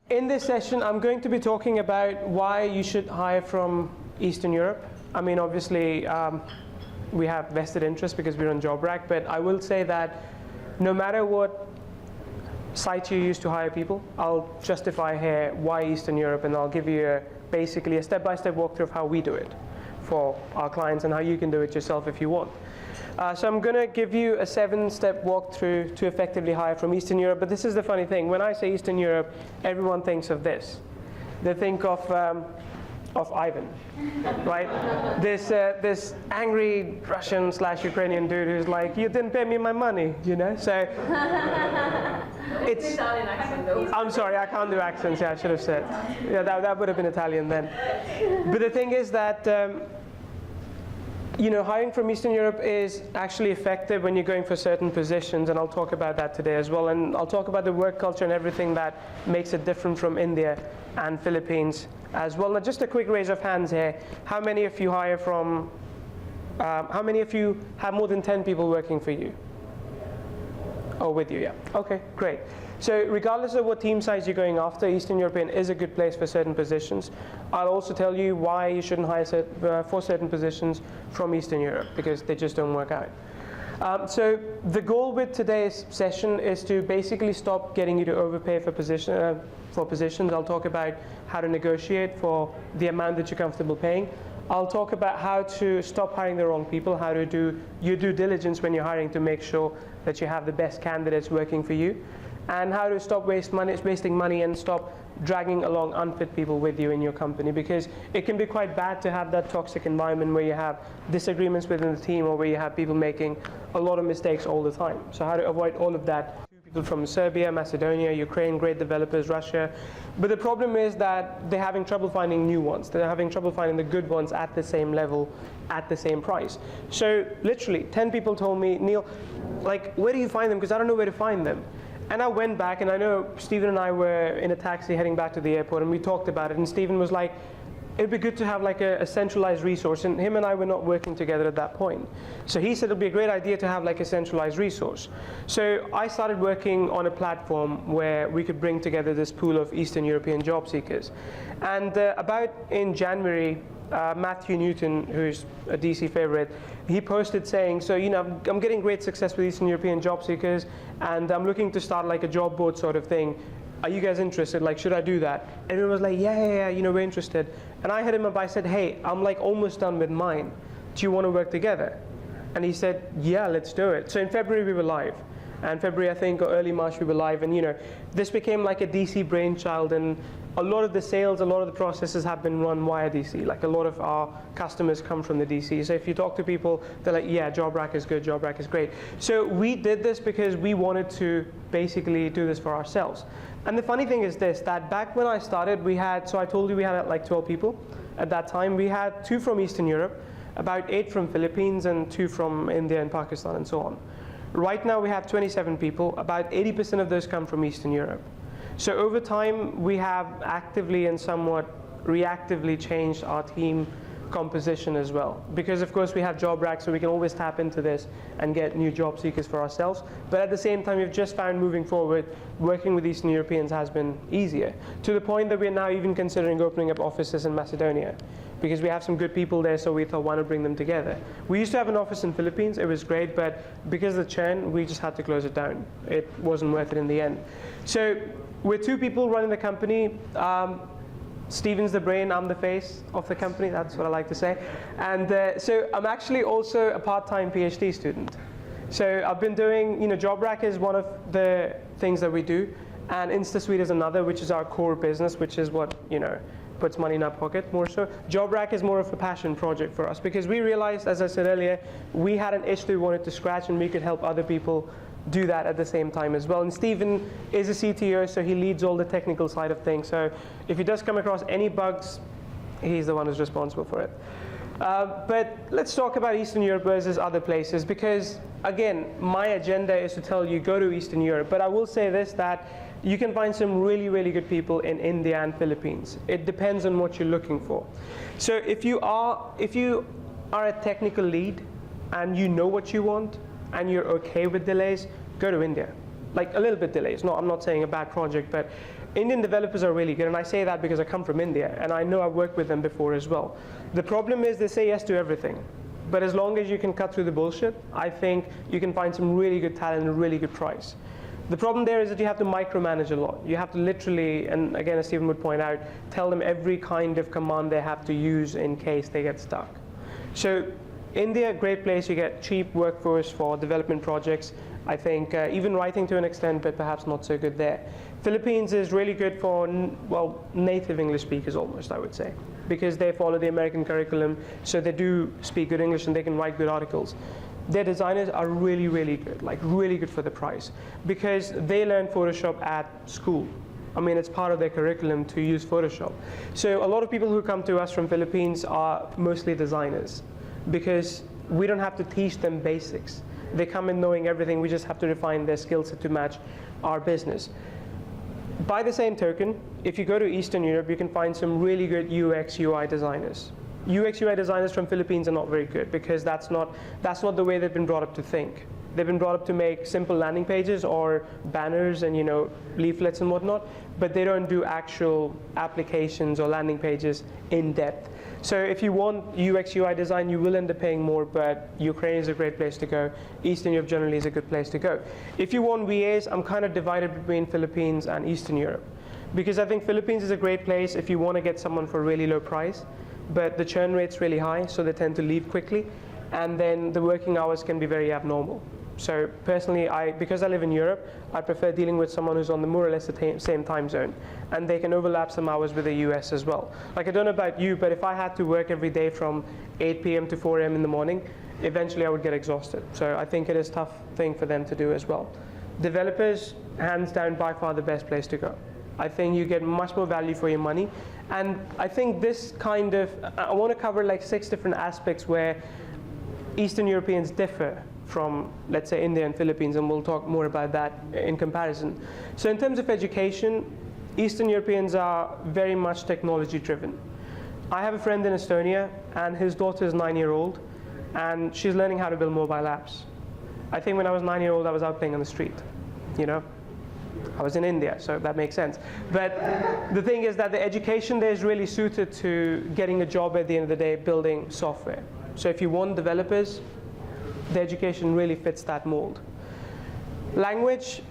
In this session, I'm going to be talking about why you should hire from Eastern Europe. I mean, obviously, we have vested interest because we're on JobRack, but I will say that no matter what site you use to hire people, I'll justify here why Eastern Europe, and I'll give you basically a step-by-step walkthrough of how we do it for our clients and how you can do it yourself if you want. So I'm going to give you a 7-step walkthrough to effectively hire from Eastern Europe. But this is the funny thing. When I say Eastern Europe, everyone thinks of this. They think of Ivan, right? This angry Russian/Ukrainian dude who's like, you didn't pay me my money, you know? So it's Italian accent, though. I'm sorry, I can't do accents. Yeah, I should have said. Yeah, that would have been Italian then. But the thing is that you know, hiring from Eastern Europe is actually effective when you're going for certain positions, and I'll talk about that today as well. And I'll talk about the work culture and everything that makes it different from India and Philippines as well. Now, just a quick raise of hands here. How many of you hire from, how many of you have more than 10 people working for you? Oh, with you, yeah. Okay, great. So regardless of what team size you're going after, Eastern European is a good place for certain positions. I'll also tell you why you shouldn't hire for certain positions from Eastern Europe, because they just don't work out. So the goal with today's session is to basically stop getting you to overpay for positions. I'll talk about how to negotiate for the amount that you're comfortable paying. I'll talk about how to stop hiring the wrong people, how to do your due diligence when you're hiring to make sure that you have the best candidates working for you, and how to stop wasting money and stop dragging along unfit people with you in your company, because it can be quite bad to have that toxic environment where you have disagreements within the team or where you have people making a lot of mistakes all the time. So how to avoid all of that. People from Serbia, Macedonia, Ukraine, great developers, Russia. But the problem is that they're having trouble finding new ones. They're having trouble finding the good ones at the same level, at the same price. So literally, 10 people told me, Neil, like, where do you find them? Because I don't know where to find them. And I went back, and I know Stephen and I were in a taxi heading back to the airport, and we talked about it, and Stephen was like, it'd be good to have like a centralized resource, and him and I were not working together at that point. So he said it'd be a great idea to have like a centralized resource. So I started working on a platform where we could bring together this pool of Eastern European job seekers. And about in January, Matthew Newton, who's a DC favorite, he posted saying, so, you know, I'm getting great success with Eastern European job seekers, and I'm looking to start like a job board sort of thing. Are you guys interested? Like, should I do that? And everyone was like, yeah, you know, we're interested. And I hit him up, I said, hey, I'm like almost done with mine. Do you want to work together? And he said, yeah, let's do it. So in February we were live. And February, I think, or early March, we were live. And you know, this became like a DC brainchild, and a lot of the sales, a lot of the processes have been run via DC. Like a lot of our customers come from the DC. So if you talk to people, they're like, yeah, JobRack is good, JobRack is great. So we did this because we wanted to basically do this for ourselves. And the funny thing is this, that back when I started, we had, so I told you we had like 12 people at that time. We had 2 from Eastern Europe, about 8 from Philippines, and 2 from India and Pakistan and so on. Right now we have 27 people, about 80% of those come from Eastern Europe. So over time, we have actively and somewhat reactively changed our team composition as well. Because of course we have JobRack, so we can always tap into this and get new job seekers for ourselves. But at the same time, we've just found moving forward, working with Eastern Europeans has been easier, to the point that we're now even considering opening up offices in Macedonia, because we have some good people there, so we thought, why not bring them together? We used to have an office in Philippines, it was great, but because of the churn, we just had to close it down. It wasn't worth it in the end. So we're 2 people running the company. Stephen's the brain, I'm the face of the company, that's what I like to say. And so I'm actually also a part-time PhD student. So I've been doing, you know, JobRack is one of the things that we do, and InstaSuite is another, which is our core business, which is what, you know, puts money in our pocket more so. JobRack is more of a passion project for us, because we realized, as I said earlier, we had an itch that we wanted to scratch, and we could help other people do that at the same time as well. And Stephen is a CTO, so he leads all the technical side of things. So if he does come across any bugs, he's the one who's responsible for it. But let's talk about Eastern Europe versus other places, because again, my agenda is to tell you, go to Eastern Europe. But I will say this, that you can find some really, really good people in India and Philippines. It depends on what you're looking for. So if you are a technical lead and you know what you want and you're okay with delays, go to India. Like a little bit delays. No, I'm not saying a bad project, but Indian developers are really good, and I say that because I come from India, and I know I've worked with them before as well. The problem is they say yes to everything. But as long as you can cut through the bullshit, I think you can find some really good talent at a really good price. The problem there is that you have to micromanage a lot. You have to literally, and again, as Stephen would point out, tell them every kind of command they have to use in case they get stuck. So India, great place. You get cheap workforce for development projects. I think even writing to an extent, but perhaps not so good there. Philippines is really good for, well, native English speakers almost, I would say, because they follow the American curriculum, so they do speak good English and they can write good articles. Their designers are really, really good, like really good for the price, because they learn Photoshop at school. I mean, it's part of their curriculum to use Photoshop. So a lot of people who come to us from Philippines are mostly designers, because we don't have to teach them basics. They come in knowing everything, we just have to refine their skill set to match our business. By the same token, if you go to Eastern Europe, you can find some really good UX UI designers. UX UI designers from Philippines are not very good, because that's not the way they've been brought up to think. They've been brought up to make simple landing pages or banners and leaflets and whatnot, but they don't do actual applications or landing pages in depth. So if you want UX UI design, you will end up paying more, but Ukraine is a great place to go. Eastern Europe generally is a good place to go. If you want VAs, I'm kind of divided between Philippines and Eastern Europe, because I think Philippines is a great place if you want to get someone for a really low price, but the churn rate's really high, so they tend to leave quickly, and then the working hours can be very abnormal. So personally, because I live in Europe, I prefer dealing with someone who's on the more or less the same time zone, and they can overlap some hours with the US as well. Like, I don't know about you, but if I had to work every day from 8 p.m. to 4 a.m. in the morning, eventually I would get exhausted. So I think it is a tough thing for them to do as well. Developers, hands down, by far the best place to go. I think you get much more value for your money. And I think this kind of, I want to cover like 6 different aspects where Eastern Europeans differ from, let's say, India and Philippines, and we'll talk more about that in comparison. So in terms of education, Eastern Europeans are very much technology driven. I have a friend in Estonia, and his daughter is 9-year-old, and she's learning how to build mobile apps. I think when I was 9-year-old, I was out playing on the street, I was in India, so that makes sense. But the thing is that the education there is really suited to getting a job at the end of the day building software. So if you want developers, the education really fits that mold. Language,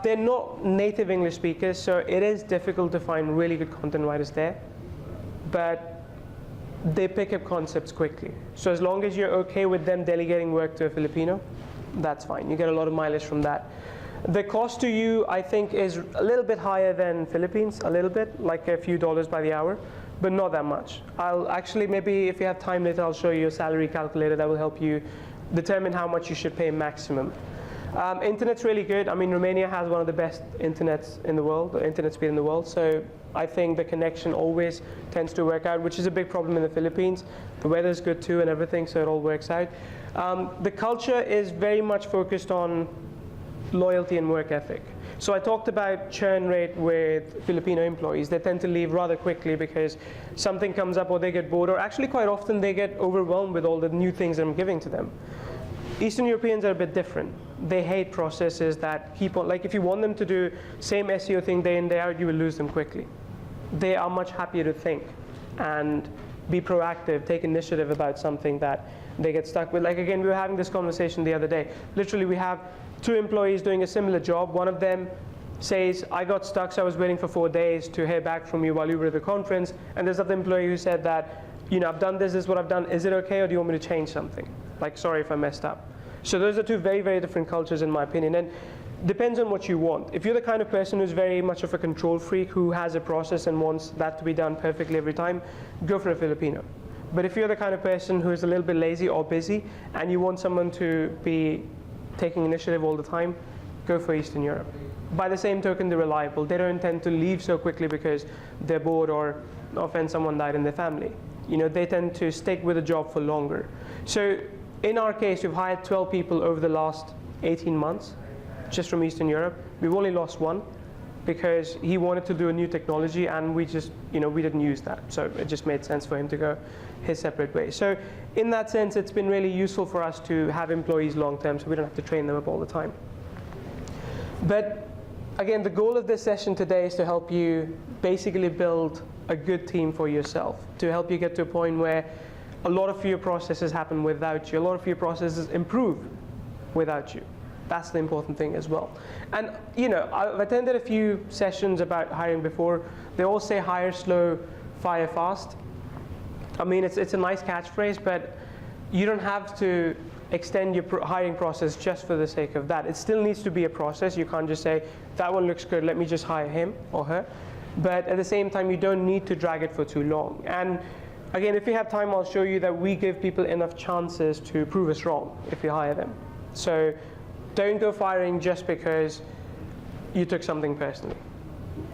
they're not native English speakers, so it is difficult to find really good content writers there, but they pick up concepts quickly. So as long as you're okay with them delegating work to a Filipino, that's fine. You get a lot of mileage from that. The cost to you, I think, is a little bit higher than Philippines, a little bit, like a few dollars by the hour, but not that much. I'll actually, maybe if you have time later, I'll show you a salary calculator that will help you determine how much you should pay maximum. Internet's really good. I mean, Romania has one of the best internets in the world, internet speed in the world, so I think the connection always tends to work out, which is a big problem in the Philippines. The weather's good too and everything, so it all works out. The culture is very much focused on loyalty and work ethic. So I talked about churn rate with Filipino employees. They tend to leave rather quickly because something comes up or they get bored, or actually quite often they get overwhelmed with all the new things I'm giving to them. Eastern Europeans are a bit different. They hate processes that keep on, like if you want them to do same SEO thing day in, day out, you will lose them quickly. They are much happier to think and be proactive, take initiative about something that they get stuck with. Like again, we were having this conversation the other day. Literally, we have 2 employees doing a similar job. One of them says, I got stuck, so I was waiting for 4 days to hear back from you while you were at the conference. And there's another employee who said that, I've done this is what I've done. Is it okay, or do you want me to change something? Like, sorry if I messed up. So those are 2 very, very different cultures in my opinion. And depends on what you want. If you're the kind of person who's very much of a control freak, who has a process and wants that to be done perfectly every time, go for a Filipino. But if you're the kind of person who is a little bit lazy or busy, and you want someone to be taking initiative all the time, go for Eastern Europe. By the same token, they're reliable. They don't tend to leave so quickly because they're bored or, no offense, someone died in their family. They tend to stick with a job for longer. So in our case, we've hired 12 people over the last 18 months, just from Eastern Europe. We've only lost 1 because he wanted to do a new technology, and we just, we didn't use that. So it just made sense for him to go his separate way. So in that sense, it's been really useful for us to have employees long term, so we don't have to train them up all the time. But again, the goal of this session today is to help you basically build a good team for yourself, to help you get to a point where a lot of your processes happen without you, a lot of your processes improve without you. That's the important thing as well. And I've attended a few sessions about hiring before. They all say hire slow, fire fast. I mean, it's a nice catchphrase, but you don't have to extend your hiring process just for the sake of that. It still needs to be a process. You can't just say, that one looks good, let me just hire him or her. But at the same time, you don't need to drag it for too long. And again, if you have time, I'll show you that we give people enough chances to prove us wrong if you hire them. So don't go firing just because you took something personally.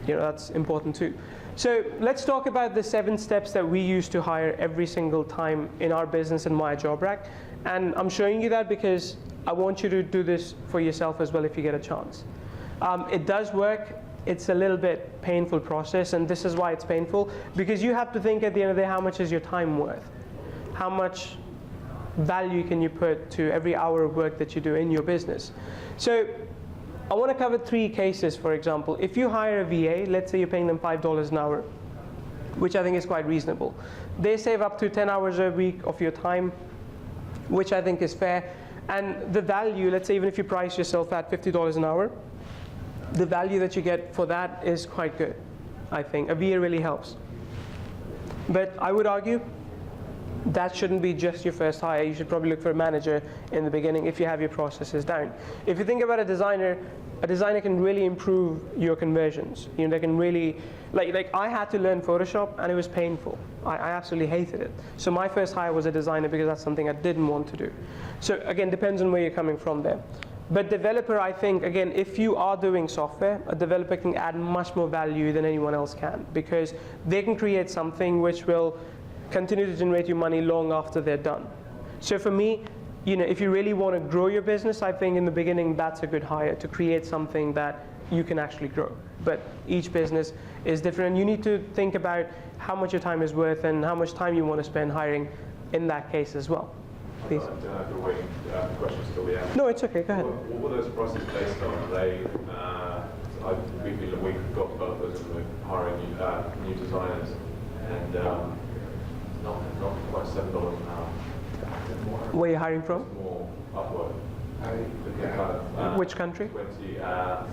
That's important too. So let's talk about the 7 steps that we use to hire every single time in our business in my JobRack. And I'm showing you that because I want you to do this for yourself as well if you get a chance. It does work. It's a little bit painful process, and this is why it's painful, because you have to think at the end of the day, how much is your time worth? How much value can you put to every hour of work that you do in your business? So I want to cover 3 cases, for example. If you hire a VA, let's say you're paying them $5 an hour, which I think is quite reasonable. They save up to 10 hours a week of your time, which I think is fair. And the value, let's say even if you price yourself at $50 an hour, the value that you get for that is quite good, I think. A VA really helps. But I would argue that shouldn't be just your first hire. You should probably look for a manager in the beginning if you have your processes down. If you think about a designer can really improve your conversions. They can really, like I had to learn Photoshop and it was painful. I absolutely hated it. So my first hire was a designer because that's something I didn't want to do. So again, depends on where you're coming from there. But developer, I think, again, if you are doing software, a developer can add much more value than anyone else can, because they can create something which will continue to generate you money long after they're done. So for me, if you really want to grow your business, I think in the beginning that's a good hire, to create something that you can actually grow. But each business is different, and you need to think about how much your time is worth and how much time you want to spend hiring in that case as well. Please. I don't know if you're waiting for questions till the end. No, it's okay, go ahead. What were those prices based on? Are they, we've got developers and we're hiring new designers, and not quite $7 an hour. Where are you hiring from? More upward. Which country? 20, all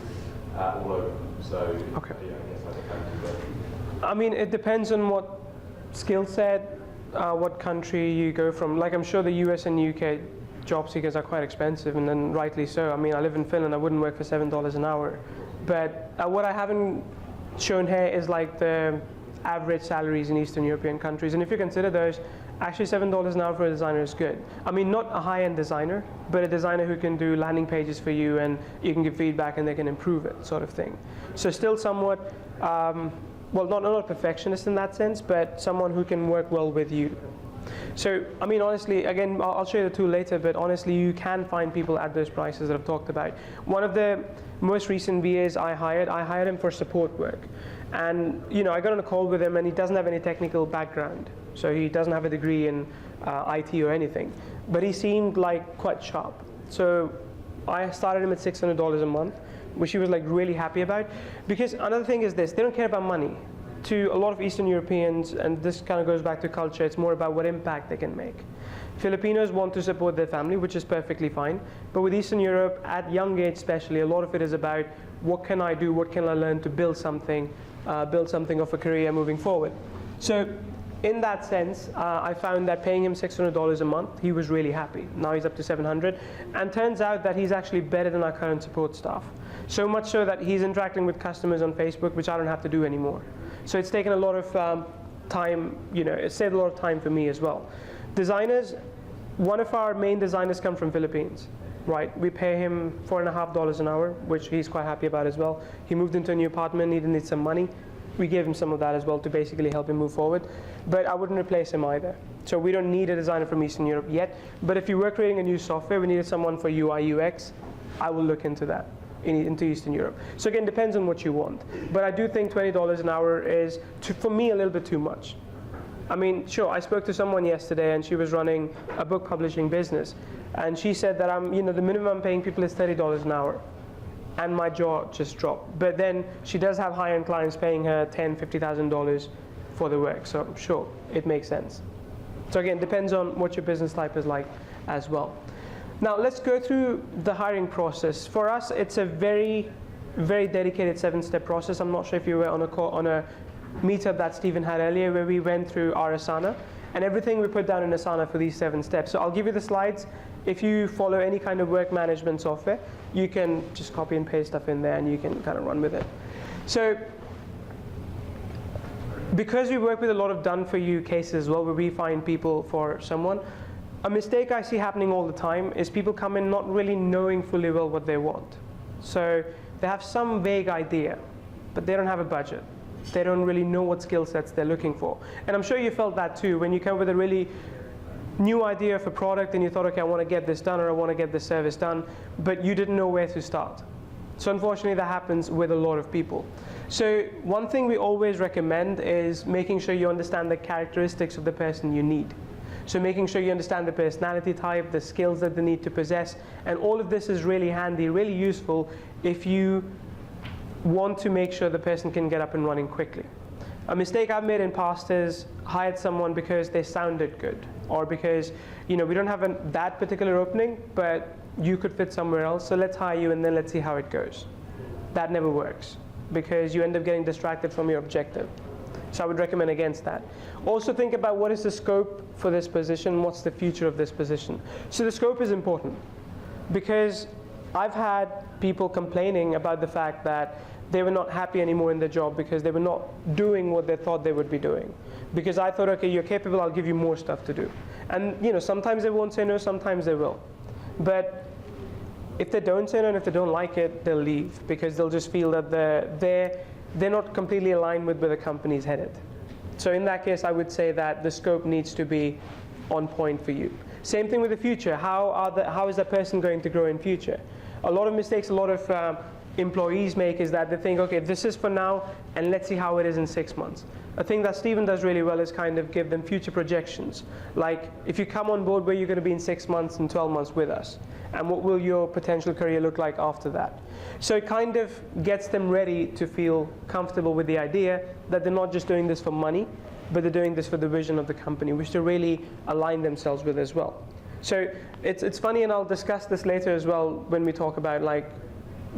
over. So, okay. Yeah, I guess that depends. I mean, it depends on what skill set, what country you go from. Like, I'm sure the US and UK job seekers are quite expensive, and then rightly so. I mean, I live in Finland, I wouldn't work for $7 an hour. But what I haven't shown here is like the average salaries in Eastern European countries. And if you consider those, actually $7 an hour for a designer is good. I mean, not a high-end designer, but a designer who can do landing pages for you and you can give feedback and they can improve it, sort of thing. So still somewhat, well, not a perfectionist in that sense, but someone who can work well with you. So, I mean, honestly, again, I'll show you the tool later, but honestly, you can find people at those prices that I've talked about. One of the most recent VAs I hired him for support work. And, I got on a call with him, and he doesn't have any technical background. So he doesn't have a degree in IT or anything. But he seemed like quite sharp. So I started him at $600 a month, which he was like really happy about. Because another thing is this, they don't care about money. To a lot of Eastern Europeans, and this kind of goes back to culture, it's more about what impact they can make. Filipinos want to support their family, which is perfectly fine. But with Eastern Europe, at young age especially, a lot of it is about what can I do, what can I learn to build something of a career moving forward. So in that sense, I found that paying him $600 a month, he was really happy. Now he's up to $700, and turns out that he's actually better than our current support staff. So much so that he's interacting with customers on Facebook, which I don't have to do anymore. So it's taken a lot of time, it saved a lot of time for me as well. Designers, one of our main designers come from Philippines, right? We pay him $4.50 an hour, which he's quite happy about as well. He moved into a new apartment, needed some money. We gave him some of that as well to basically help him move forward. But I wouldn't replace him either. So we don't need a designer from Eastern Europe yet. But if you were creating a new software, we needed someone for UI, UX, I will look into that. Into Eastern Europe. So again, depends on what you want. But I do think $20 an hour is, for me, a little bit too much. I mean, sure, I spoke to someone yesterday and she was running a book publishing business. And she said that the minimum I'm paying people is $30 an hour. and my jaw just dropped. But then she does have high-end clients paying her $10,000, $50,000 for the work, so sure, it makes sense. So again, depends on what your business type is like as well. Now let's go through the hiring process. For us, it's a very, very dedicated 7-step process. I'm not sure if you were on a meetup that Stephen had earlier where we went through our Asana, and everything we put down in Asana for these 7 steps. So I'll give you the slides. If you follow any kind of work management software, you can just copy and paste stuff in there and you can kind of run with it. So because we work with a lot of done-for-you cases as well, where we find people for someone, a mistake I see happening all the time is people come in not really knowing fully well what they want. So they have some vague idea, but they don't have a budget. They don't really know what skill sets they're looking for. And I'm sure you felt that too when you come with a really new idea of a product and you thought, okay, I want to get this done or I want to get this service done, but you didn't know where to start. So unfortunately, that happens with a lot of people. So one thing we always recommend is making sure you understand the characteristics of the person you need. So making sure you understand the personality type, the skills that they need to possess, and all of this is really handy, really useful if you want to make sure the person can get up and running quickly. A mistake I've made in past is hired someone because they sounded good, or because we don't have that particular opening, but you could fit somewhere else, so let's hire you and then let's see how it goes. That never works because you end up getting distracted from your objective. So I would recommend against that. Also think about what is the scope for this position, what's the future of this position. So the scope is important because I've had people complaining about the fact that they were not happy anymore in their job because they were not doing what they thought they would be doing. Because I thought, okay, you're capable, I'll give you more stuff to do. And sometimes they won't say no, sometimes they will. But if they don't say no and if they don't like it, they'll leave because they'll just feel that they're not completely aligned with where the company's headed. So in that case, I would say that the scope needs to be on point for you. Same thing with the future. How is that person going to grow in future? A lot of mistakes a lot of employees make is that they think, okay, this is for now, and let's see how it is in 6 months. A thing that Stephen does really well is kind of give them future projections. Like, if you come on board, where you're going to be in 6 months and 12 months with us, and what will your potential career look like after that? So it kind of gets them ready to feel comfortable with the idea that they're not just doing this for money, but they're doing this for the vision of the company, which they really align themselves with as well. So it's funny, and I'll discuss this later as well when we talk about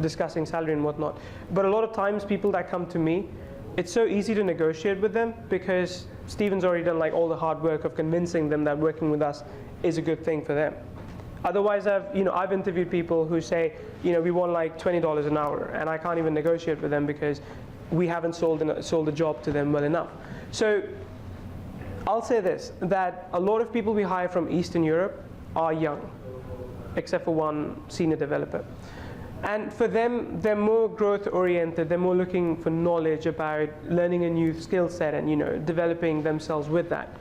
discussing salary and whatnot. But a lot of times people that come to me, it's so easy to negotiate with them because Stephen's already done all the hard work of convincing them that working with us is a good thing for them. Otherwise, I've interviewed people who say, we want $20 an hour, and I can't even negotiate with them because we haven't sold a job to them well enough. So I'll say this, that a lot of people we hire from Eastern Europe are young, except for one senior developer. And for them, they're more growth-oriented. They're more looking for knowledge about learning a new skill set and developing themselves with that.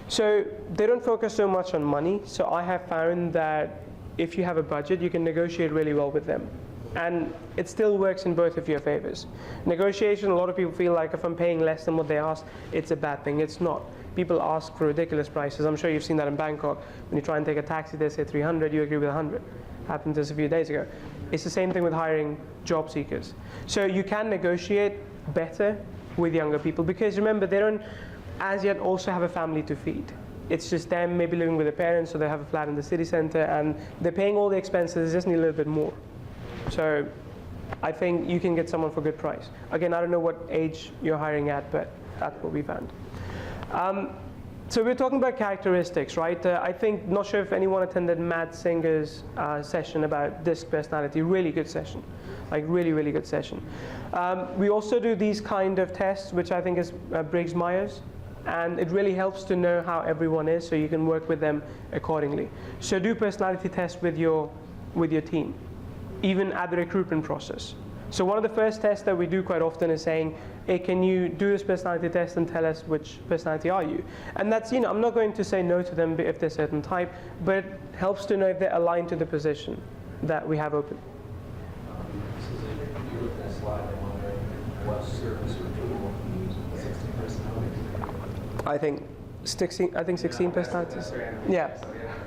So they don't focus so much on money. So I have found that if you have a budget, you can negotiate really well with them. And it still works in both of your favors. Negotiation, a lot of people feel like if I'm paying less than what they ask, it's a bad thing. It's not. People ask for ridiculous prices. I'm sure you've seen that in Bangkok. When you try and take a taxi, they say 300, you agree with 100. Happened just a few days ago. It's the same thing with hiring job seekers. So you can negotiate better with younger people because remember, they don't as yet also have a family to feed. It's just them maybe living with their parents, so they have a flat in the city center and they're paying all the expenses, they just need a little bit more. So I think you can get someone for a good price. Again, I don't know what age you're hiring at, but that's what we found. So we're talking about characteristics, right? I think, not sure if anyone attended Matt Singer's session about DISC personality. Really good session, really, really good session. We also do these kind of tests, which I think is Briggs-Myers, and it really helps to know how everyone is, so you can work with them accordingly. So do personality tests with your team, even at the recruitment process. So one of the first tests that we do quite often is saying, hey, can you do this personality test and tell us which personality are you? And that's, I'm not going to say no to them if they're a certain type, but it helps to know if they're aligned to the position that we have open. You looked at a slide, I'm wondering what service or tool you use with 16 personalities? I think 16, I think 16 personalities. Yeah.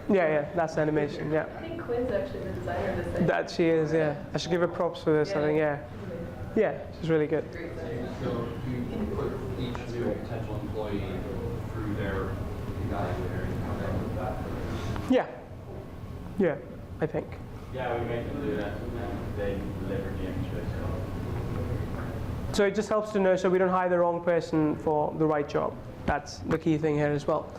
Yeah, that's animation, yeah. I think Quinn's actually the designer of this thing. That she is, yeah. I should give her props for this, I think, yeah. Yeah, she's really good. So you put each new potential employee through their evaluator and come in with that. Yeah, I think. Yeah, we make them do that, and they deliver the extra stuff. So it just helps to know so we don't hire the wrong person for the right job. That's the key thing here as well.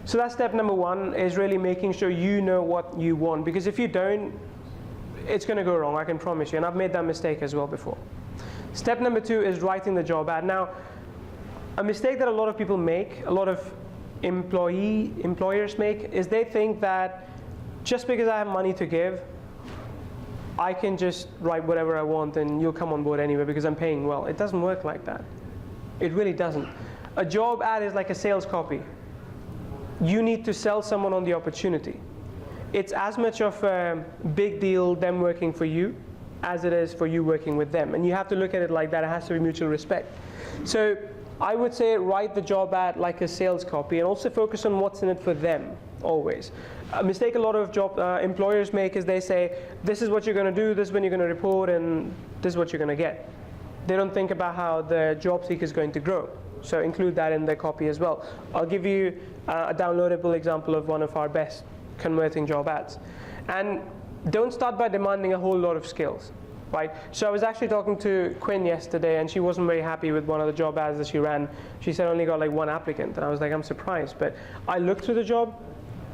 So that's step number one, is really making sure you know what you want, because if you don't, it's going to go wrong, I can promise you, and I've made that mistake as well before. Step number two is writing the job ad. Now, a mistake that a lot of people make, a lot of employers make, is they think that just because I have money to give, I can just write whatever I want and you'll come on board anyway because I'm paying well. It doesn't work like that. It really doesn't. A job ad is like a sales copy. You need to sell someone on the opportunity. It's as much of a big deal them working for you as it is for you working with them. And you have to look at it like that. It has to be mutual respect. So I would say write the job ad like a sales copy and also focus on what's in it for them, always. A mistake a lot of employers make is they say, this is what you're going to do, this is when you're going to report, and this is what you're going to get. They don't think about how the job seeker is going to grow. So include that in their copy as well. I'll give you a downloadable example of one of our best converting job ads. And don't start by demanding a whole lot of skills, right? So I was actually talking to Quinn yesterday, and she wasn't very happy with one of the job ads that she ran. She said only got like one applicant, and I was like, I'm surprised. But I looked through the job.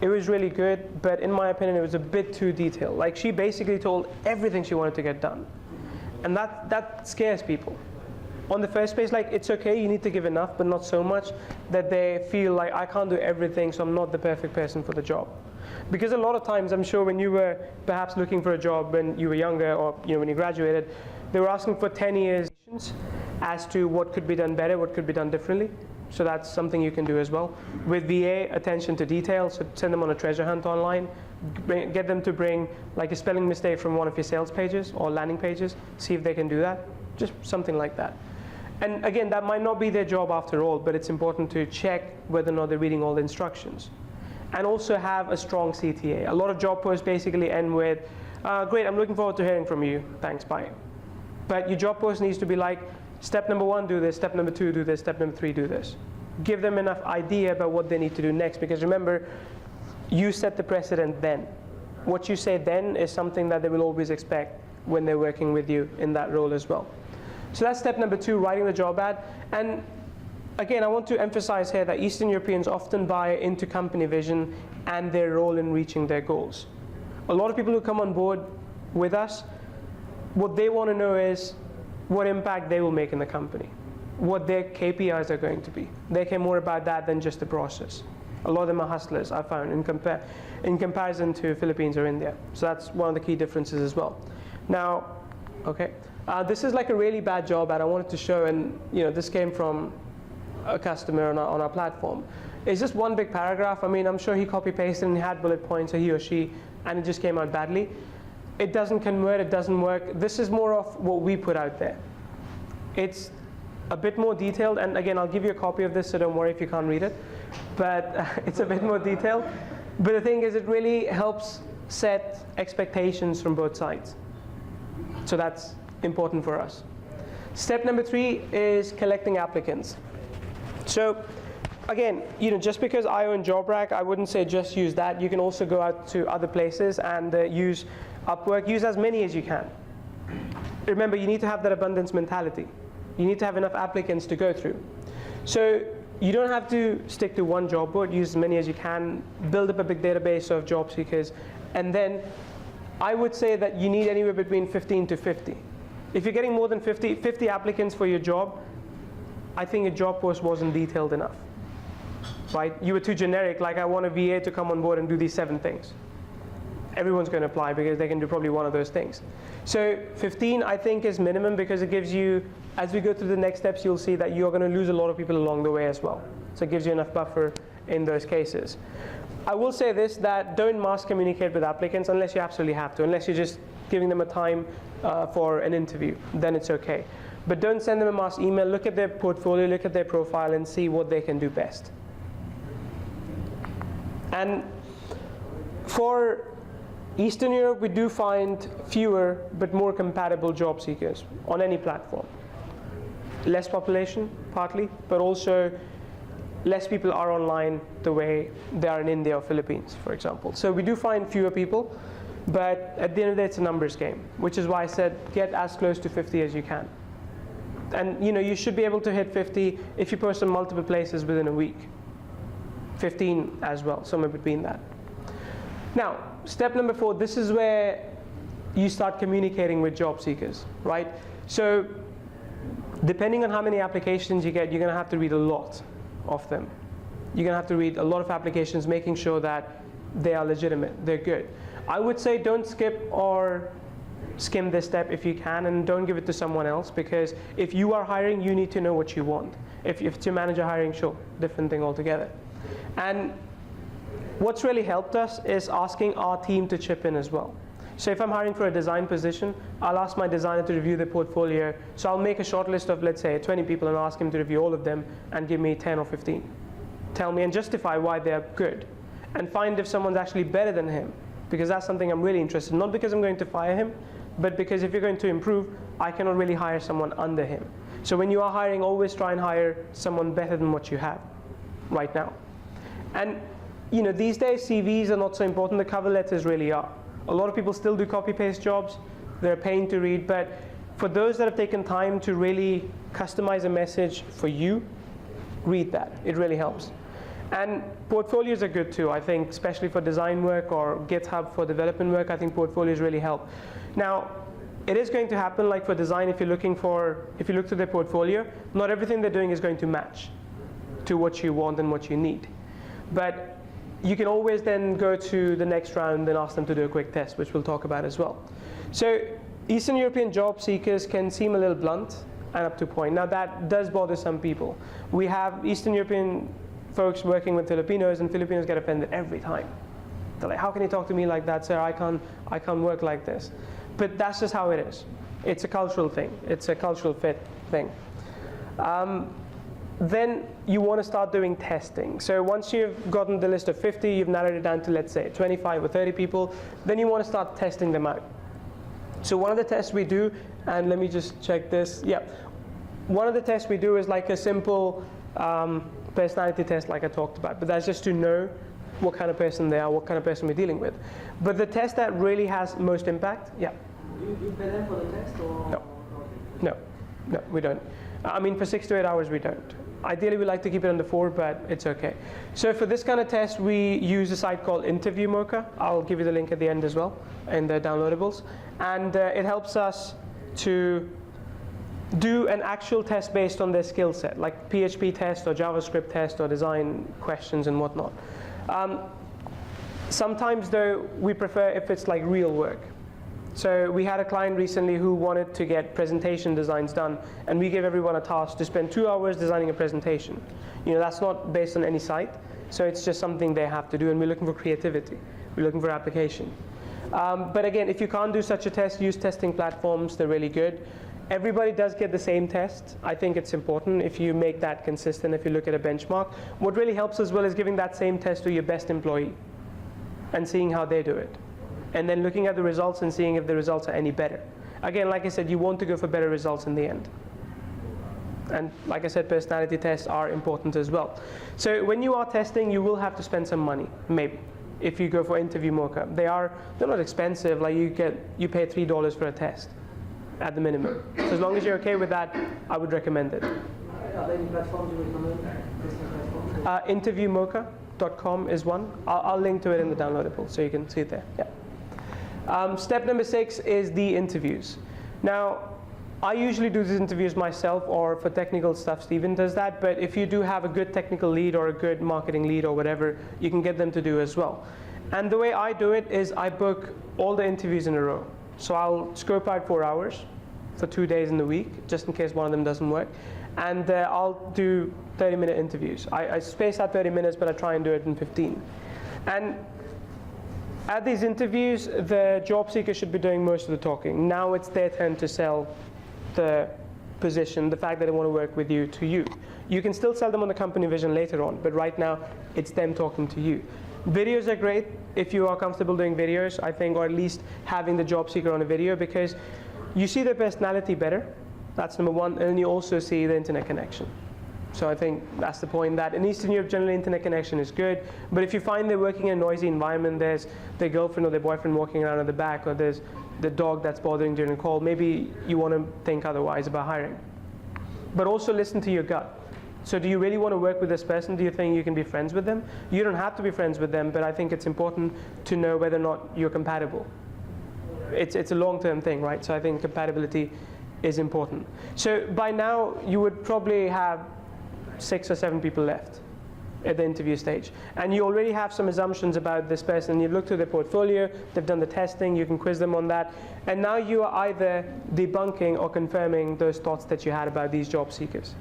It was really good, but in my opinion, it was a bit too detailed. Like, she basically told everything she wanted to get done. And that scares people. On the first page, like, it's okay, you need to give enough, but not so much that they feel like, I can't do everything, so I'm not the perfect person for the job. Because a lot of times, I'm sure when you were perhaps looking for a job when you were younger, or when you graduated, they were asking for 10 years as to what could be done better, what could be done differently. So that's something you can do as well. With VA, attention to detail, so send them on a treasure hunt online. Get them to bring like a spelling mistake from one of your sales pages or landing pages. See if they can do that. Just something like that. And again, that might not be their job after all, but it's important to check whether or not they're reading all the instructions. And also have a strong CTA. A lot of job posts basically end with, great, I'm looking forward to hearing from you. Thanks, bye. But your job post needs to be like, step number 1, do this. Step number 2, do this. Step number 3, do this. Give them enough idea about what they need to do next, because remember, you set the precedent then. What you say then is something that they will always expect when they're working with you in that role as well. So that's step number 2, writing the job ad. And again, I want to emphasize here that Eastern Europeans often buy into company vision and their role in reaching their goals. A lot of people who come on board with us, what they want to know is what impact they will make in the company, what their KPIs are going to be. They care more about that than just the process. A lot of them are hustlers, I found, in comparison to Philippines or India. So that's one of the key differences as well. Now, okay, this is like a really bad job ad I wanted to show, and this came from a customer on our platform. It's just one big paragraph. I mean, I'm sure he copy-pasted and he had bullet points, or he or she, and it just came out badly. It doesn't convert, it doesn't work. This is more of what we put out there. It's a bit more detailed, and again, I'll give you a copy of this, so don't worry if you can't read it. But it's a bit more detailed. But the thing is, it really helps set expectations from both sides. So that's important for us. Step number 3 is collecting applicants. So again, just because I own JobRack, I wouldn't say just use that. You can also go out to other places and use Upwork. Use as many as you can. Remember, you need to have that abundance mentality. You need to have enough applicants to go through. So you don't have to stick to one job board. Use as many as you can. Build up a big database of job seekers. And then I would say that you need anywhere between 15 to 50. If you're getting more than 50 applicants for your job, I think your job post wasn't detailed enough. Right? You were too generic, like I want a VA to come on board and do these 7 things. Everyone's going to apply because they can do probably one of those things. So 15, I think, is minimum, because it gives you, as we go through the next steps, you'll see that you're going to lose a lot of people along the way as well. So it gives you enough buffer in those cases. I will say this, that don't mass communicate with applicants unless you absolutely have to, unless you're just giving them a time for an interview, then it's okay. But don't send them a mass email. Look at their portfolio, look at their profile, and see what they can do best. And for Eastern Europe, we do find fewer but more compatible job seekers on any platform. Less population, partly, but also less people are online the way they are in India or Philippines, for example. So we do find fewer people, but at the end of the day, it's a numbers game, which is why I said get as close to 50 as you can. And you should be able to hit 50 if you post on multiple places within a week. 15 as well, somewhere between that. Now, step number 4, this is where you start communicating with job seekers, right? So depending on how many applications you get, you're going to have to read a lot of them. You're going to have to read a lot of applications, making sure that they are legitimate, they're good. I would say don't skip or skim this step if you can, and don't give it to someone else, because if you are hiring, you need to know what you want. If it's your manager hiring, sure, different thing altogether. And what's really helped us is asking our team to chip in as well. So if I'm hiring for a design position, I'll ask my designer to review their portfolio. So I'll make a short list of, let's say, 20 people and ask him to review all of them and give me 10 or 15. Tell me and justify why they're good. And find if someone's actually better than him, because that's something I'm really interested in. Not because I'm going to fire him, but because if you're going to improve, I cannot really hire someone under him. So when you are hiring, always try and hire someone better than what you have right now. And these days CVs are not so important, the cover letters really are. A lot of people still do copy-paste jobs, they're a pain to read, but for those that have taken time to really customize a message for you, read that, it really helps. And portfolios are good too, I think, especially for design work or GitHub for development work. I think portfolios really help. Now, it is going to happen like for design, if you look to their portfolio, not everything they're doing is going to match to what you want and what you need. But you can always then go to the next round and ask them to do a quick test, which we'll talk about as well. So Eastern European job seekers can seem a little blunt and up to point. Now that does bother some people. We have Eastern European folks working with Filipinos, and Filipinos get offended every time. They're like, how can you talk to me like that, sir? I can't work like this. But that's just how it is. It's a cultural thing. It's a cultural fit thing. Then you want to start doing testing. So once you've gotten the list of 50, you've narrowed it down to, let's say, 25 or 30 people, then you want to start testing them out. So one of the tests we do, and let me just check this. Yeah, one of the tests we do is like a simple personality test like I talked about, but that's just to know what kind of person they are, what kind of person we're dealing with. But the test that really has most impact, yeah. Do you pay them for the test or? No, we don't. I mean, for 6 to 8 hours, we don't. Ideally, we like to keep it under 4, but it's okay. So for this kind of test, we use a site called Interview Mocha. I'll give you the link at the end as well in the downloadables. And it helps us to do an actual test based on their skill set, like PHP test or JavaScript test or design questions and whatnot. Sometimes, though, we prefer if it's like real work. So we had a client recently who wanted to get presentation designs done, and we gave everyone a task to spend 2 hours designing a presentation. That's not based on any site, so it's just something they have to do, and we're looking for creativity. We're looking for application. But again, if you can't do such a test, use testing platforms. They're really good. Everybody does get the same test. I think it's important if you make that consistent, if you look at a benchmark. What really helps as well is giving that same test to your best employee and seeing how they do it. And then looking at the results and seeing if the results are any better. Again, like I said, you want to go for better results in the end. And like I said, personality tests are important as well. So when you are testing, you will have to spend some money, maybe, if you go for Interview Mocha. They're not expensive. Like you pay $3 for a test at the minimum. So as long as you're okay with that, I would recommend it. Are there any platforms you recommend? Interviewmocha.com is one. I'll link to it in the downloadable so you can see it there. Yeah. Step number 6 is the interviews. Now, I usually do these interviews myself, or for technical stuff, Steven does that. But if you do have a good technical lead or a good marketing lead or whatever, you can get them to do as well. And the way I do it is I book all the interviews in a row. So I'll scope out 4 hours for 2 days in the week, just in case one of them doesn't work. And I'll do 30-minute interviews. I space out 30 minutes, but I try and do it in 15. And at these interviews, the job seeker should be doing most of the talking. Now it's their turn to sell the position, the fact that they want to work with you, to you. You can still sell them on the company vision later on, but right now it's them talking to you. Videos are great if you are comfortable doing videos, I think, or at least having the job seeker on a video, because you see their personality better. That's number one, and you also see the internet connection. So I think that's the point, that in Eastern Europe, generally internet connection is good, but if you find they're working in a noisy environment, there's their girlfriend or their boyfriend walking around at the back, or there's the dog that's bothering during a call, maybe you want to think otherwise about hiring. But also listen to your gut. So do you really want to work with this person? Do you think you can be friends with them? You don't have to be friends with them, but I think it's important to know whether or not you're compatible. It's a long-term thing, right? So I think compatibility is important. So by now, you would probably have 6 or 7 people left at the interview stage. And you already have some assumptions about this person. You've looked through their portfolio, they've done the testing, you can quiz them on that. And now you are either debunking or confirming those thoughts that you had about these job seekers.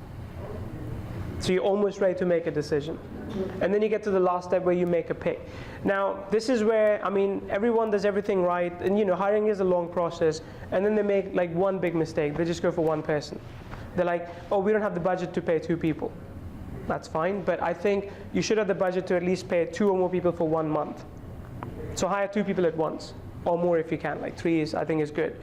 So you're almost ready to make a decision. And then you get to the last step where you make a pick. Now, this is where, I mean, everyone does everything right, and hiring is a long process, and then they make like one big mistake. They just go for one person. They're like, oh, we don't have the budget to pay 2 people. That's fine, but I think you should have the budget to at least pay 2 or more people for 1 month. So hire 2 people at once, or more if you can, like 3 I think is good.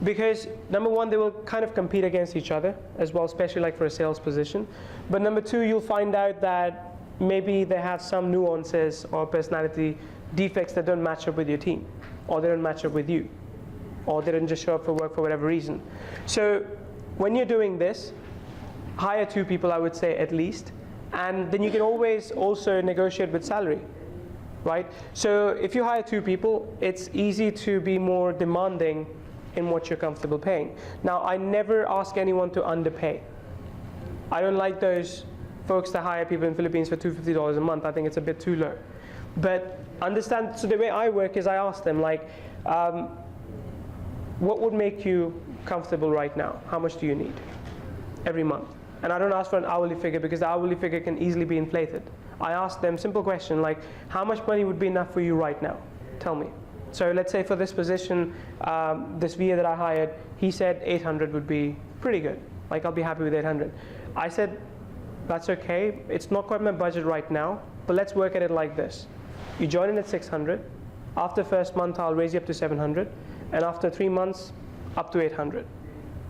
Because number one, they will kind of compete against each other as well, especially like for a sales position. But number 2, you'll find out that maybe they have some nuances or personality defects that don't match up with your team, or they don't match up with you, or they didn't just show up for work for whatever reason. So when you're doing this, hire 2 people, I would say, at least, and then you can always also negotiate with salary, right? So if you hire 2 people, it's easy to be more demanding in what you're comfortable paying. Now, I never ask anyone to underpay. I don't like those folks that hire people in Philippines for $250 a month. I think it's a bit too low. But understand, so the way I work is I ask them, like, what would make you comfortable right now? How much do you need every month? And I don't ask for an hourly figure, because the hourly figure can easily be inflated. I ask them simple question like, how much money would be enough for you right now? Tell me. So let's say for this position, this VA that I hired, he said 800 would be pretty good. Like, I'll be happy with 800. I said, that's okay. It's not quite my budget right now, but let's work at it like this. You join in at 600. After first month, I'll raise you up to 700. And after 3 months, up to 800.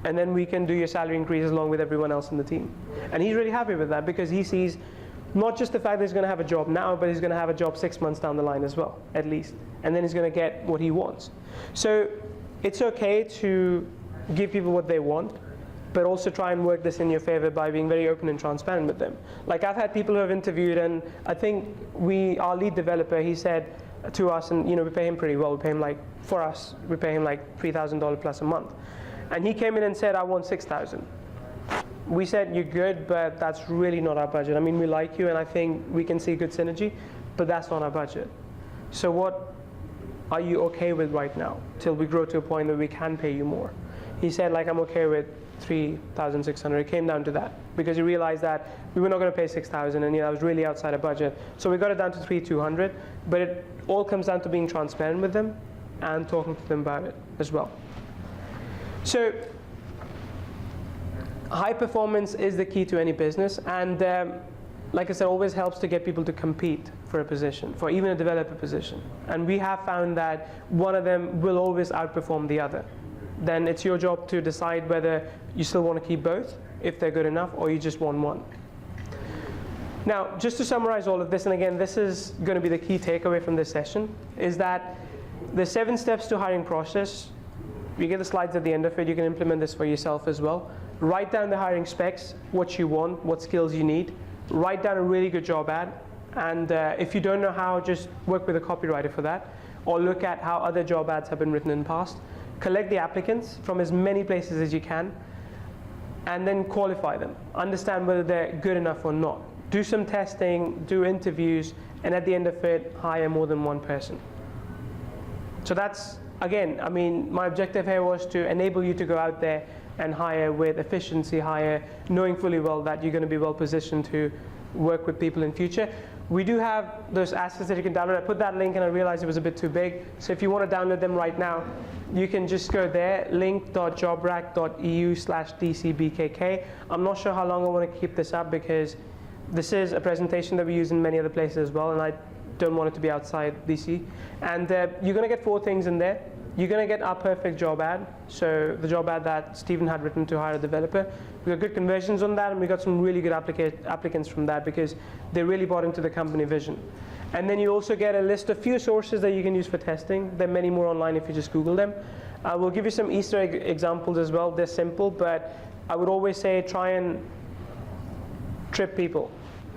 And then we can do your salary increase along with everyone else in the team. And he's really happy with that, because he sees not just the fact that he's going to have a job now, but he's going to have a job 6 months down the line as well, at least. And then he's going to get what he wants. So it's okay to give people what they want, but also try and work this in your favor by being very open and transparent with them. Like, I've had people who have interviewed, and I think our lead developer, he said to us, and we pay him pretty well. We pay him like, for us, we pay him like $3,000 plus a month. And he came in and said, I want 6,000. We said, you're good, but that's really not our budget. I mean, we like you, and I think we can see good synergy, but that's not our budget. So what are you okay with right now, till we grow to a point where we can pay you more? He said, like, I'm okay with 3,600. It came down to that, because he realized that we were not going to pay 6,000, and that was really outside of budget. So we got it down to 3,200, but it all comes down to being transparent with them and talking to them about it as well. So high performance is the key to any business, and like I said, always helps to get people to compete for a position, for even a developer position. And we have found that one of them will always outperform the other. Then it's your job to decide whether you still want to keep both, if they're good enough, or you just want one. Now, just to summarize all of this, and again, this is going to be the key takeaway from this session, is that the 7 steps to hiring process. You get the slides at the end of it. You can implement this for yourself as well. Write down the hiring specs, what you want, what skills you need. Write down a really good job ad. And if you don't know how, just work with a copywriter for that. Or look at how other job ads have been written in the past. Collect the applicants from as many places as you can. And then qualify them. Understand whether they're good enough or not. Do some testing, do interviews, and at the end of it, hire more than one person. So that's, again, I mean, my objective here was to enable you to go out there and hire with efficiency, hire knowing fully well that you're going to be well positioned to work with people in future. We do have those assets that you can download. I put that link and I realized it was a bit too big. So if you want to download them right now, you can just go there, link.jobrack.eu/dcbkk. I'm not sure how long I want to keep this up, because this is a presentation that we use in many other places as well, and I don't want it to be outside DC. And you're going to get 4 things in there. You're going to get our perfect job ad. So the job ad that Stephen had written to hire a developer. We got good conversions on that, and we got some really good applicants from that because they really bought into the company vision. And then you also get a list of few sources that you can use for testing. There are many more online if you just Google them. We'll give you some Easter egg examples as well. They're simple, but I would always say try and trip people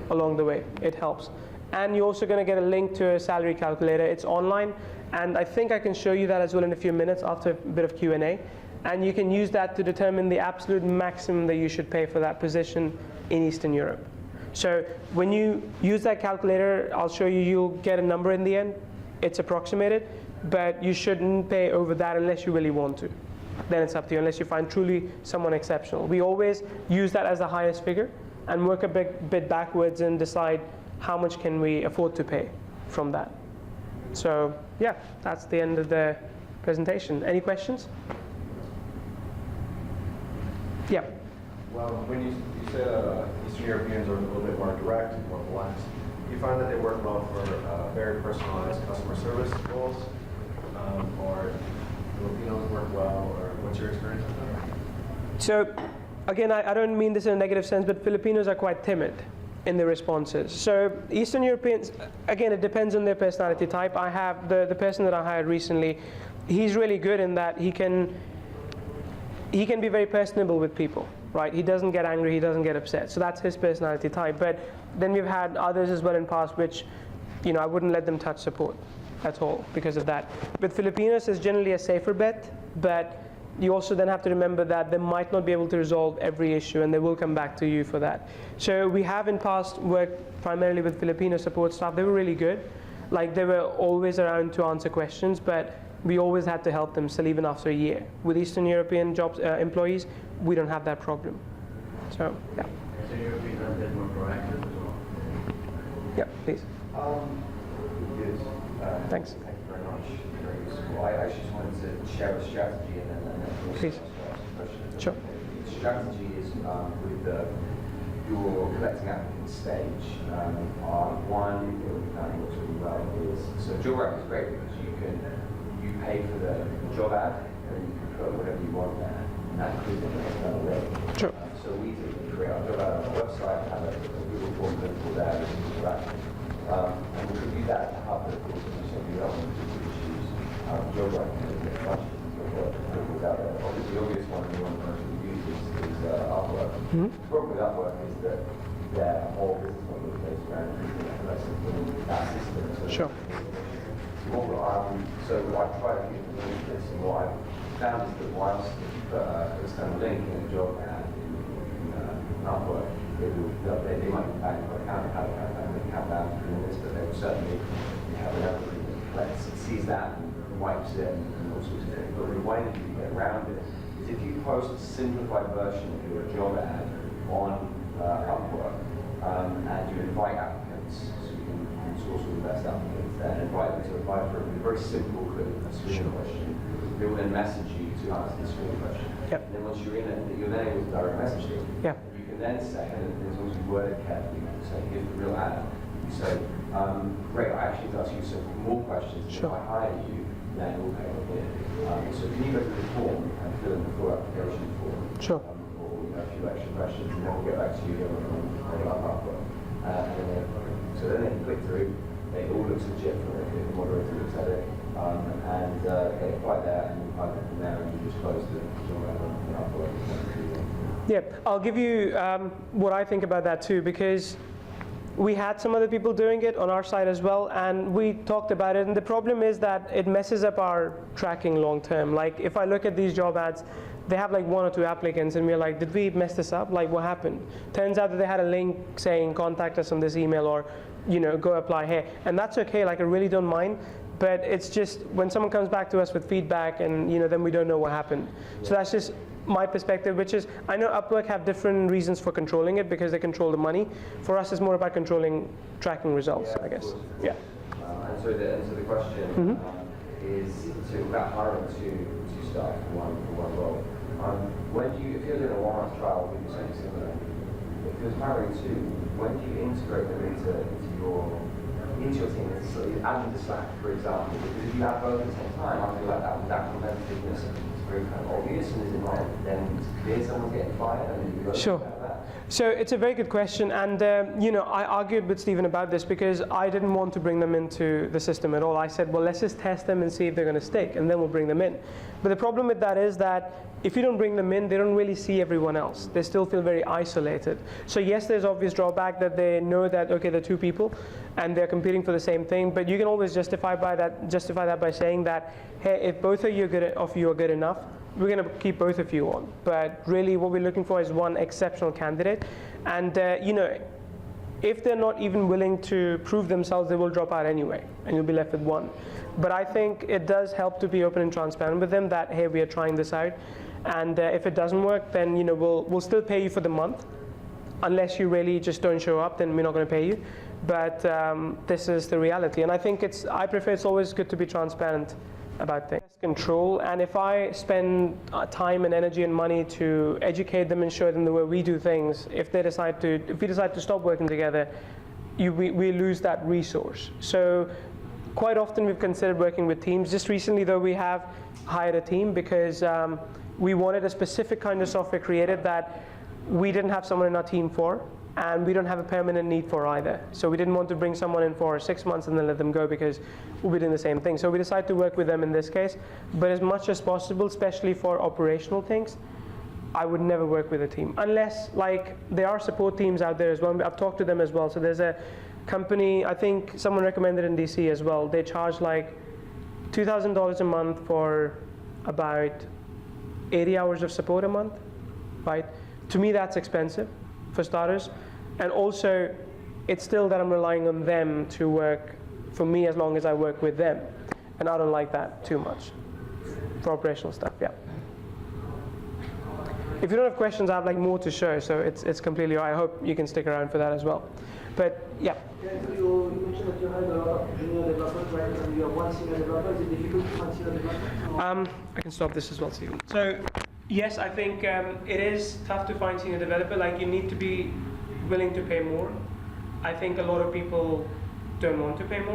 along the way. It helps. And you're also going to get a link to a salary calculator. It's online, and I think I can show you that as well in a few minutes after a bit of Q&A. And you can use that to determine the absolute maximum that you should pay for that position in Eastern Europe. So when you use that calculator, I'll show you, you'll get a number in the end. It's approximated, but you shouldn't pay over that unless you really want to. Then it's up to you, unless you find truly someone exceptional. We always use that as the highest figure and work a bit backwards and decide how much can we afford to pay from that. So yeah, that's the end of the presentation. Any questions? Yeah. Well, when you say Eastern Europeans are a little bit more direct, more blunt, do you find that they work well for very personalized customer service roles, or Filipinos work well, or what's your experience with that? So again, I don't mean this in a negative sense, but Filipinos are quite timid in their responses. So Eastern Europeans, again, it depends on their personality type. I have the person that I hired recently, he's really good in that he can be very personable with people, right? He doesn't get angry, he doesn't get upset. So that's his personality type. But then we've had others as well in past which, I wouldn't let them touch support at all because of that. With Filipinos, it's generally a safer bet, but you also then have to remember that they might not be able to resolve every issue and they will come back to you for that. So we have in past worked primarily with Filipino support staff. They were really good. Like they were always around to answer questions, but we always had to help them still even after a year. With Eastern European employees, we don't have that problem. So, yeah. Eastern Europeans are a bit more proactive as well. Yeah, please. Good. Thanks. Thank you very much. Very useful. I actually just wanted to share a strategy and then also Please. ask a question. Sure. The strategy is with your collecting applicant stage. One thing that we've done works really well is, so JobRack is great because you pay for the job ad and you can put whatever you want there, and that includes the external link. Sure. So we typically create our job ad on our website, have a Google form available there, and we could use that as a hub that will do some development issues. JobRack and questions without it. Obviously, the obvious one and the one that we use is Upwork. The problem with Upwork is that their whole business model is based around that system. So Sure. So I've tried a few things this, and what I've found is that whilst you put a external link in a job ad in Upwork, they might be paying for account balance doing this, but they will certainly have an algorithm that sees that and wipes it and all sorts of things. But the way that you get around it is if you post a simplified version of your job ad on Upwork and you invite applicants, so you can source all the best applicants there and invite them to apply for a very simple screening question. They will then message you to answer the screening question. Yep. And then once you're in it, you're then able to direct message them. Yeah. You can then say, and as long as you word it carefully, you can say, here's the real ad. You say, great, I actually need to ask you some more questions. Sure. If I hire you, then we'll pay on here. So can you go through the form and fill in the full application form? Sure. Or a few extra questions, and then we'll get back to you on Upwork. So then they can click through. It all looks legit from it. The moderator looks at it, and they apply there, and you apply from there, and you just close the job on Upwork. Yeah, I'll give you what I think about that too, because we had some other people doing it on our side as well, and we talked about it, and the problem is that it messes up our tracking long term. Like if I look at these job ads, they have like 1 or 2 applicants, and we're like, did we mess this up? Like what happened? Turns out that they had a link saying contact us on this email, or go apply here, and that's okay. Like I really don't mind. But it's just when someone comes back to us with feedback, and then we don't know what happened. So that's just my perspective, which is, I know Upwork have different reasons for controlling it because they control the money. For us, it's more about controlling tracking results, I guess. Yeah. And so the question is about hiring two staff for one role. If you're doing a 1-month trial, we do something similar. If you're hiring two, when do you integrate them into your into your team and the Slack, for example? Because if you have both at the same time, I feel like that competitiveness is very kind of obvious, and is it not then clear someone's getting fired and you both Sure. have that? So it's a very good question, and I argued with Stephen about this because I didn't want to bring them into the system at all. I said, well, let's just test them and see if they're going to stick, and then we'll bring them in. But the problem with that is that if you don't bring them in, they don't really see everyone else. They still feel very isolated. So yes, there's obvious drawback that they know that, okay, they're two people, and they're competing for the same thing, but you can always justify that by saying that, hey, if both of you are good enough, we're going to keep both of you on. But really what we're looking for is one exceptional candidate. And if they're not even willing to prove themselves, they will drop out anyway, and you'll be left with one. But I think it does help to be open and transparent with them that, hey, we are trying this out. And if it doesn't work, then we'll still pay you for the month. Unless you really just don't show up, then we're not going to pay you. But this is the reality. And I think I prefer it's always good to be transparent about things. Control, and if I spend time and energy and money to educate them and show them the way we do things, if we decide to stop working together, we lose that resource. So quite often we've considered working with teams. Just recently though, we have hired a team because we wanted a specific kind of software created that we didn't have someone in our team for, and we don't have a permanent need for either. So we didn't want to bring someone in for 6 months and then let them go because we'll be doing the same thing. So we decided to work with them in this case, but as much as possible, especially for operational things, I would never work with a team. Unless, like, there are support teams out there as well. I've talked to them as well. So there's a company, I think someone recommended in DC as well. They charge like $2,000 a month for about 80 hours of support a month, right? To me, that's expensive, for starters, and also it's still that I'm relying on them to work for me as long as I work with them, and I don't like that too much for operational stuff. Yeah. If you don't have questions, I have like more to show, so it's completely all right. I hope you can stick around for that as well. But yeah. Yeah, so you mentioned that you had a lot of junior developers, right? And you have one senior developer. Is it difficult to find senior developers? I can stop this as well, Stephen. So yes, I think it is tough to find senior developer. Like, you need to be willing to pay more. I think a lot of people don't want to pay more.